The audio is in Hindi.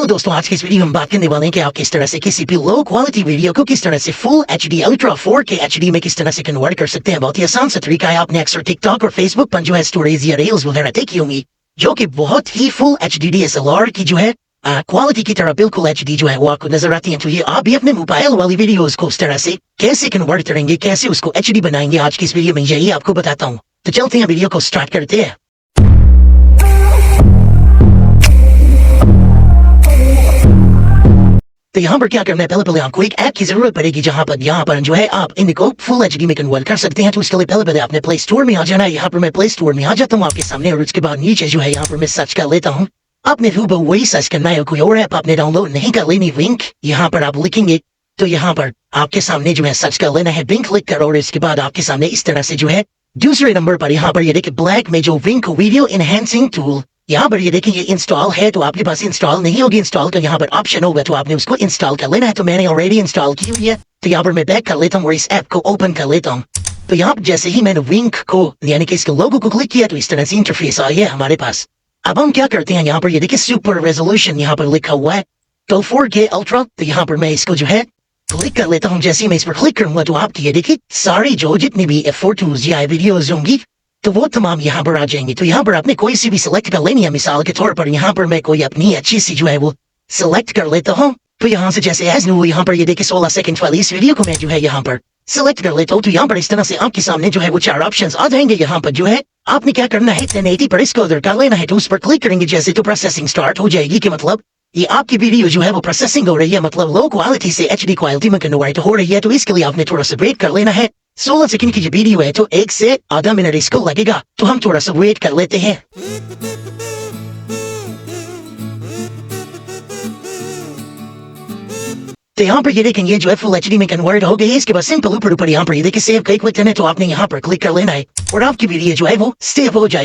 हेलो दोस्तों, आज की इस वीडियो में बात करने वाले हैं कि आप किस तरह से किसी भी लो क्वालिटी वीडियो को किस तरह से full HD ultra 4K HD में किस तरह से कन्वर्ट कर सकते हैं। बहुत ही आसान सा तरीका है। आपने अक्सर टिकटॉक और फेसबुक पर जो है स्टोरीज या रील्स वगैरह देखी होंगी जो कि बहुत ही फुल एचडी DSLR की जो है क्वालिटी की तरह बिल्कुल एचडी जो है वो आपको नजर आती है। तो ये आप भी अपने मोबाइल वाली वीडियोस को उस तरह से कैसे कन्वर्ट करेंगे, कैसे उसको एचडी बनाएंगे, आज की इस वीडियो में यही आपको बताता हूँ। तो चलते हैं, वीडियो को स्टार्ट करते हैं। तो यहाँ पर क्या करना है, पहले आपको एक ऐप की जरूरत पड़ेगी जहाँ पर जो है आप इनको फुल एचडी में कन्वर्ट कर सकते हैं। तो उसके लिए पहले आपने प्ले स्टोर में आ जाना है। यहाँ पर मैं प्ले स्टोर में आ जाता हूँ आपके सामने, और उसके बाद नीचे जो है यहाँ पर मैं सर्च कर लेता हूँ। आपने वही सर्च करना है, कोई और ऐप आपने डाउनलोड नहीं कर लेनी। लिंक यहाँ पर आप लिखेंगे तो यहाँ पर आपके सामने जो है सर्च कर लेना है, विंक क्लिक करो, और इसके बाद आपके सामने इस तरह से जो है दूसरे नंबर पर यहाँ पर ये देखिए ब्लैक में जो विंक वीडियो इनहेंसिंग टूल, यहाँ पर ये देखेंगे इंस्टॉल है। तो आपके पास इंस्टॉल नहीं होगी, इंस्टॉल का यहाँ पर ऑप्शन होगा, तो आपने उसको इंस्टॉल कर लेना है। तो मैंने ऑलरेडी इंस्टॉल की हुई है, तो यहाँ पर मैं बैक कर लेता हूँ और इस ऐप को ओपन कर लेता हूँ। तो यहाँ पर जैसे ही मैंने विंक को यानी कि इसके लोगो को क्लिक किया तो इस तरह से इंटरफेस आई है हमारे पास। अब हम क्या करते हैं, यहाँ पर ये देखिए सुपर रेजोल्यूशन यहाँ पर लिखा हुआ है, तो 4K अल्ट्रा। तो यहाँ पर मैं इसको जो है क्लिक कर लेता हूँ। जैसे ही मैं इस पर क्लिक करूंगा तो आपकी ये देखिए सारी जो जितनी भी फोटोज या वीडियोज होंगी तो वो तमाम यहाँ पर आ जाएंगी। तो यहाँ पर आपने कोई सी भी सिलेक्ट कर लेनी है। मिसाल के तौर पर यहाँ पर मैं कोई अपनी अच्छी सी जो है वो सिलेक्ट कर लेता हूँ। तो यहाँ से जैसे एज नो यहाँ पर ये देखिए 16 सेकंड वाली इस वीडियो को मैं जो है यहाँ पर सिलेक्ट कर लेता हूँ। तो यहाँ पर इस तरह से आपके सामने जो है वो 4 ऑप्शंस आ जाएंगे। यहाँ पर जो है आपने क्या करना है, 1080 पर इसको उधर कर लेना है। तो उस पर क्लिक करेंगे जैसे तो प्रोसेसिंग स्टार्ट हो जाएगी, कि मतलब ये आपकी वीडियो जो है वो प्रोसेसिंग हो रही है, मतलब लो क्वालिटी से एचडी क्वालिटी में कन्वर्ट हो रही है। तो इसके लिए आपने थोड़ा सा वेट कर लेना है। 16 सेकंड की जो वीडियो है तो 1 से आधा मिनट इसको लगेगा, तो हम थोड़ा सा वेट कर लेते हैं। तो यहाँ पर ये देखेंगे जो है फुल एचडी में कन्वर्ट हो गई है। इसके बाद सिंपल ऊपर यहाँ पर ये देखिए सेव का क्लिक करना है, तो आपने यहाँ पर क्लिक कर लेना है और आपकी वीडियो जो है वो सेव हो जाएगी।